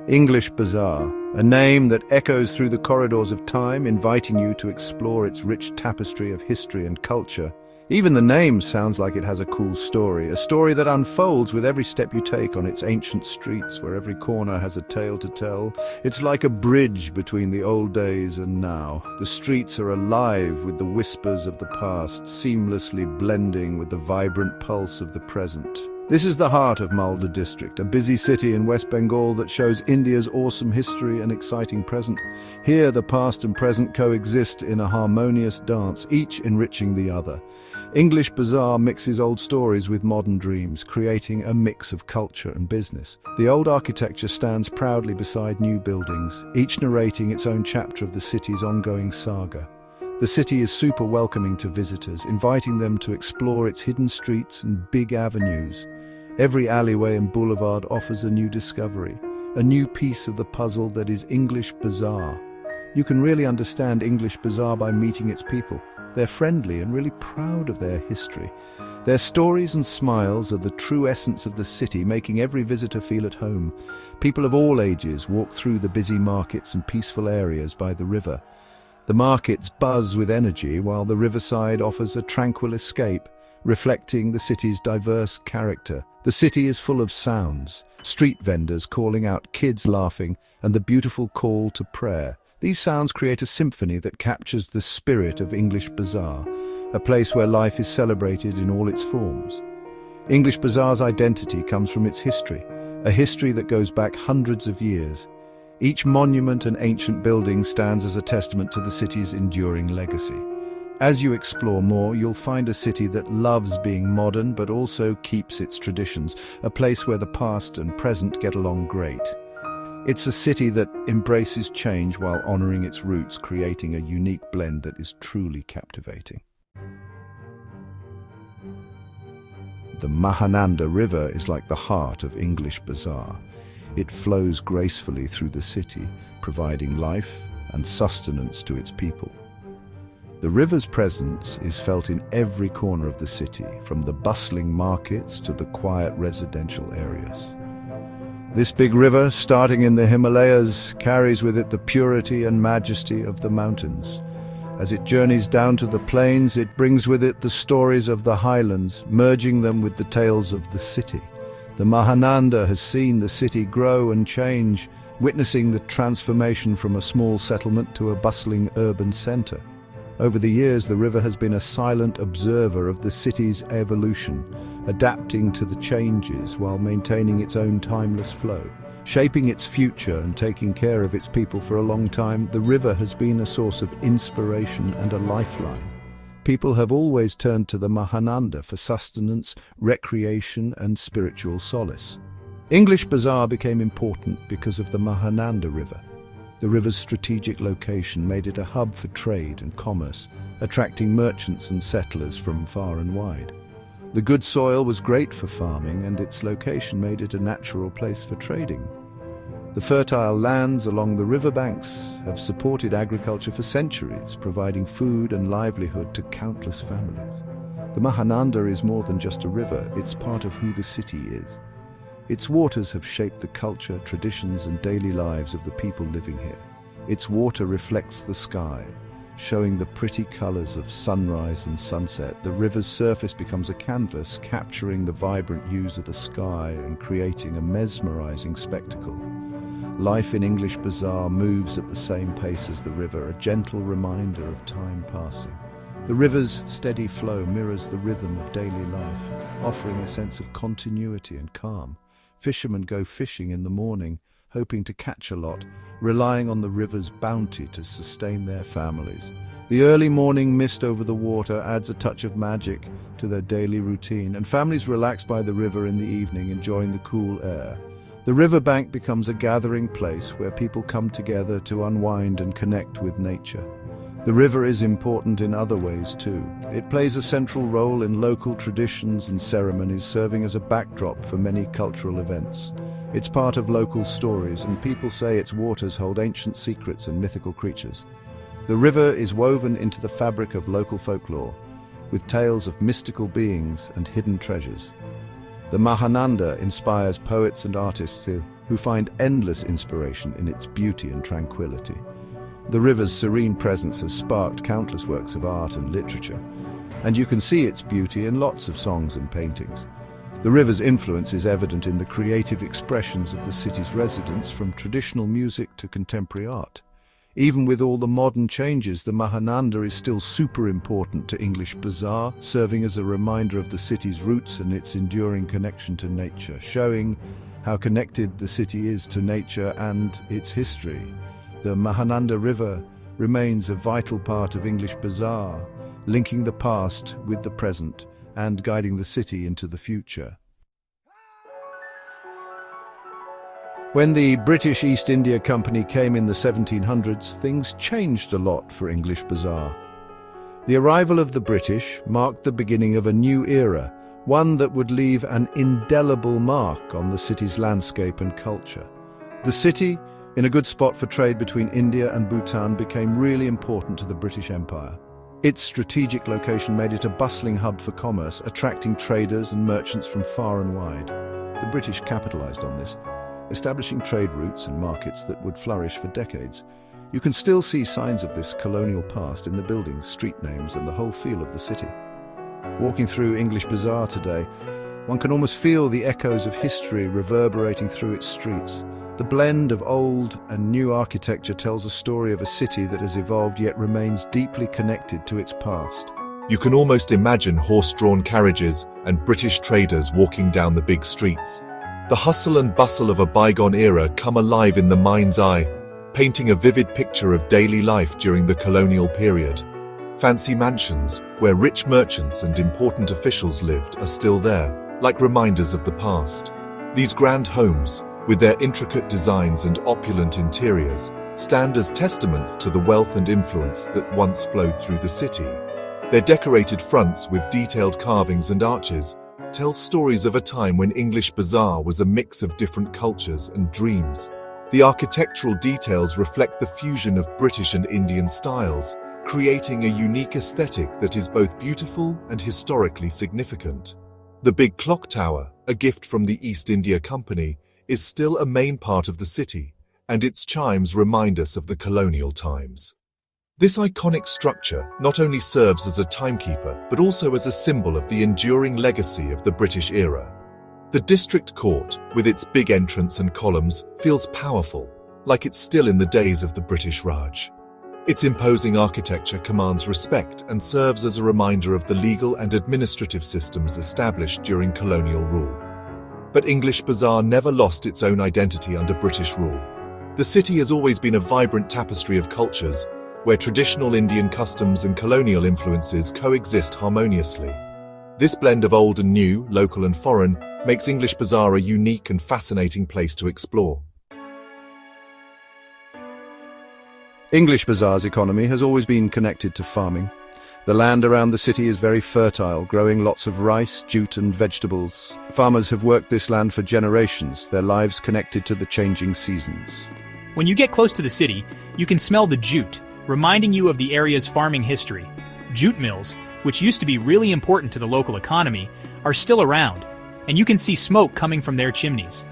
English Bazaar, a name that echoes through the corridors of time, inviting you to explore its rich tapestry of history and culture. Even the name sounds like it has a cool story, a story that unfolds with every step you take on its ancient streets, where every corner has a tale to tell. It's like a bridge between the old days and now. The streets are alive with the whispers of the past, seamlessly blending with the vibrant pulse of the present. This is the heart of Malda district, a busy city in West Bengal that shows India's awesome history and exciting present. Here, the past and present coexist in a harmonious dance, each enriching the other. English Bazaar mixes old stories with modern dreams, creating a mix of culture and business. The old architecture stands proudly beside new buildings, each narrating its own chapter of the city's ongoing saga. The city is super welcoming to visitors, inviting them to explore its hidden streets and big avenues. Every alleyway and boulevard offers a new discovery, a new piece of the puzzle that is English Bazaar. You can really understand English Bazaar by meeting its people. They're friendly and really proud of their history. Their stories and smiles are the true essence of the city, making every visitor feel at home. People of all ages walk through the busy markets and peaceful areas by the river. The markets buzz with energy, while the riverside offers a tranquil escape, reflecting the city's diverse character. The city is full of sounds, street vendors calling out, kids laughing, and the beautiful call to prayer. These sounds create a symphony that captures the spirit of English Bazaar, a place where life is celebrated in all its forms. English Bazaar's identity comes from its history, a history that goes back hundreds of years. Each monument and ancient building stands as a testament to the city's enduring legacy. As you explore more, you'll find a city that loves being modern but also keeps its traditions, a place where the past and present get along great. It's a city that embraces change while honoring its roots, creating a unique blend that is truly captivating. The Mahananda River is like the heart of English Bazaar. It flows gracefully through the city, providing life and sustenance to its people. The river's presence is felt in every corner of the city, from the bustling markets to the quiet residential areas. This big river, starting in the Himalayas, carries with it the purity and majesty of the mountains. As it journeys down to the plains, it brings with it the stories of the highlands, merging them with the tales of the city. The Mahananda has seen the city grow and change, witnessing the transformation from a small settlement to a bustling urban center. Over the years, the river has been a silent observer of the city's evolution, adapting to the changes while maintaining its own timeless flow. Shaping its future and taking care of its people for a long time, the river has been a source of inspiration and a lifeline. People have always turned to the Mahananda for sustenance, recreation, and spiritual solace. English Bazaar became important because of the Mahananda River. The river's strategic location made it a hub for trade and commerce, attracting merchants and settlers from far and wide. The good soil was great for farming, and its location made it a natural place for trading. The fertile lands along the riverbanks have supported agriculture for centuries, providing food and livelihood to countless families. The Mahananda is more than just a river, it's part of who the city is. Its waters have shaped the culture, traditions, and daily lives of the people living here. Its water reflects the sky, showing the pretty colors of sunrise and sunset. The river's surface becomes a canvas, capturing the vibrant hues of the sky and creating a mesmerizing spectacle. Life in English Bazaar moves at the same pace as the river, a gentle reminder of time passing. The river's steady flow mirrors the rhythm of daily life, offering a sense of continuity and calm. Fishermen go fishing in the morning, hoping to catch a lot, relying on the river's bounty to sustain their families. The early morning mist over the water adds a touch of magic to their daily routine, and families relax by the river in the evening, enjoying the cool air. The riverbank becomes a gathering place where people come together to unwind and connect with nature. The river is important in other ways too. It plays a central role in local traditions and ceremonies, serving as a backdrop for many cultural events. It's part of local stories, and people say its waters hold ancient secrets and mythical creatures. The river is woven into the fabric of local folklore, with tales of mystical beings and hidden treasures. The Mahananda inspires poets and artists to who find endless inspiration in its beauty and tranquility. The river's serene presence has sparked countless works of art and literature, and you can see its beauty in lots of songs and paintings. The river's influence is evident in the creative expressions of the city's residents, from traditional music to contemporary art. Even with all the modern changes, the Mahananda is still super important to English Bazaar, serving as a reminder of the city's roots and its enduring connection to nature, showing how connected the city is to nature and its history. The Mahananda River remains a vital part of English Bazaar, linking the past with the present and guiding the city into the future. When the British East India Company came in the 1700s, things changed a lot for English Bazaar. The arrival of the British marked the beginning of a new era, one that would leave an indelible mark on the city's landscape and culture. The city, in a good spot for trade between India and Bhutan, became really important to the British Empire. Its strategic location made it a bustling hub for commerce, attracting traders and merchants from far and wide. The British capitalized on this, establishing trade routes and markets that would flourish for decades. You can still see signs of this colonial past in the buildings, street names, and the whole feel of the city. Walking through English Bazaar today, one can almost feel the echoes of history reverberating through its streets. The blend of old and new architecture tells a story of a city that has evolved yet remains deeply connected to its past. You can almost imagine horse-drawn carriages and British traders walking down the big streets. The hustle and bustle of a bygone era come alive in the mind's eye, painting a vivid picture of daily life during the colonial period. Fancy mansions, where rich merchants and important officials lived, are still there, like reminders of the past. These grand homes, with their intricate designs and opulent interiors, stand as testaments to the wealth and influence that once flowed through the city. Their decorated fronts with detailed carvings and arches tell stories of a time when English Bazaar was a mix of different cultures and dreams. The architectural details reflect the fusion of British and Indian styles, creating a unique aesthetic that is both beautiful and historically significant. The big clock tower, a gift from the East India Company, is still a main part of the city, and its chimes remind us of the colonial times. This iconic structure not only serves as a timekeeper, but also as a symbol of the enduring legacy of the British era. The district court, with its big entrance and columns, feels powerful, like it's still in the days of the British Raj. Its imposing architecture commands respect and serves as a reminder of the legal and administrative systems established during colonial rule. But English Bazaar never lost its own identity under British rule. The city has always been a vibrant tapestry of cultures, where traditional Indian customs and colonial influences coexist harmoniously. This blend of old and new, local and foreign, makes English Bazaar a unique and fascinating place to explore. English Bazaar's economy has always been connected to farming. The land around the city is very fertile, growing lots of rice, jute and vegetables. Farmers have worked this land for generations, their lives connected to the changing seasons. When you get close to the city, you can smell the jute, reminding you of the area's farming history. Jute mills, which used to be really important to the local economy, are still around, and you can see smoke coming from their chimneys.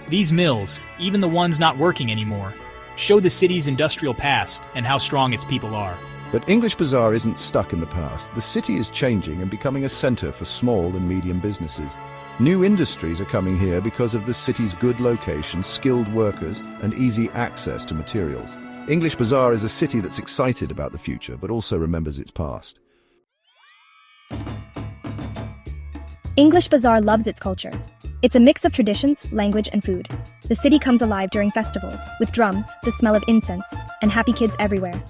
These mills, even the ones not working anymore, show the city's industrial past and how strong its people are. But English Bazaar isn't stuck in the past. The city is changing and becoming a centre for small and medium businesses. New industries are coming here because of the city's good location, skilled workers, and easy access to materials. English Bazaar is a city that's excited about the future, but also remembers its past. English Bazaar loves its culture. It's a mix of traditions, language, and food. The city comes alive during festivals, with drums, the smell of incense, and happy kids everywhere.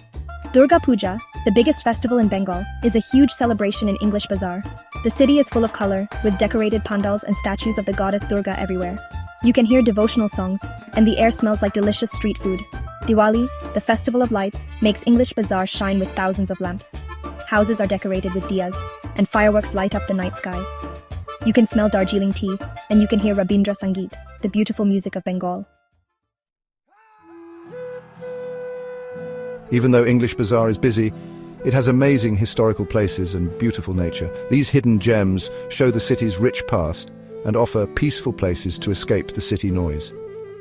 Durga Puja, the biggest festival in Bengal, is a huge celebration in English Bazaar. The city is full of color, with decorated pandals and statues of the goddess Durga everywhere. You can hear devotional songs, and the air smells like delicious street food. Diwali, the festival of lights, makes English Bazaar shine with thousands of lamps. Houses are decorated with diyas, and fireworks light up the night sky. You can smell Darjeeling tea, and you can hear Rabindra Sangeet, the beautiful music of Bengal. Even though English Bazaar is busy, it has amazing historical places and beautiful nature. These hidden gems show the city's rich past and offer peaceful places to escape the city noise.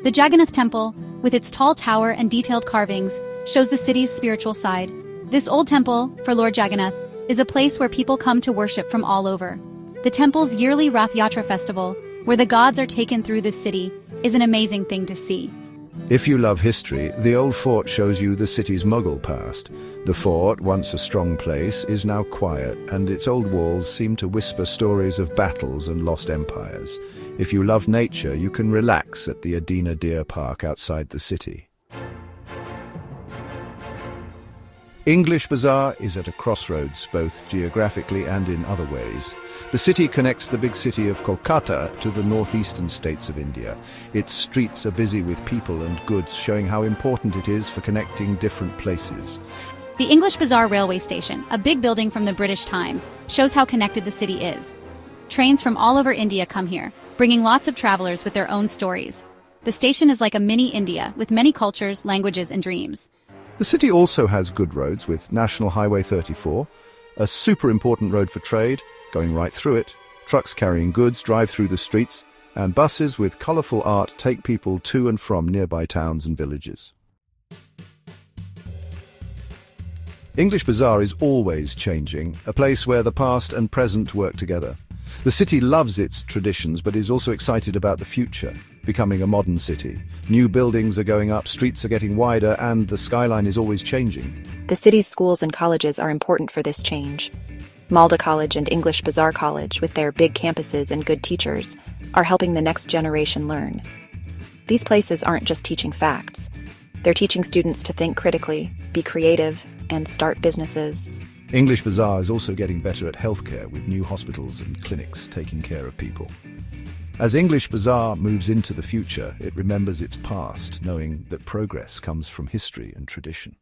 The Jagannath Temple, with its tall tower and detailed carvings, shows the city's spiritual side. This old temple, for Lord Jagannath, is a place where people come to worship from all over. The temple's yearly Rath Yatra festival, where the gods are taken through this city, is an amazing thing to see. If you love history, the old fort shows you the city's Mughal past. The fort, once a strong place, is now quiet, and its old walls seem to whisper stories of battles and lost empires. If you love nature, you can relax at the Adina Deer Park outside the city. English Bazaar is at a crossroads, both geographically and in other ways. The city connects the big city of Kolkata to the northeastern states of India. Its streets are busy with people and goods, showing how important it is for connecting different places. The English Bazaar railway station, a big building from the British times, shows how connected the city is. Trains from all over India come here, bringing lots of travelers with their own stories. The station is like a mini India, with many cultures, languages, and dreams. The city also has good roads with National Highway 34, a super important road for trade, going right through it. Trucks carrying goods drive through the streets, and buses with colourful art take people to and from nearby towns and villages. English Bazaar is always changing, a place where the past and present work together. The city loves its traditions but is also excited about the future, becoming a modern city. New buildings are going up, streets are getting wider, and the skyline is always changing. The city's schools and colleges are important for this change. Malda College and English Bazaar College, with their big campuses and good teachers, are helping the next generation learn. These places aren't just teaching facts. They're teaching students to think critically, be creative, and start businesses. English Bazaar is also getting better at healthcare, with new hospitals and clinics taking care of people. As English Bazaar moves into the future, it remembers its past, knowing that progress comes from history and tradition.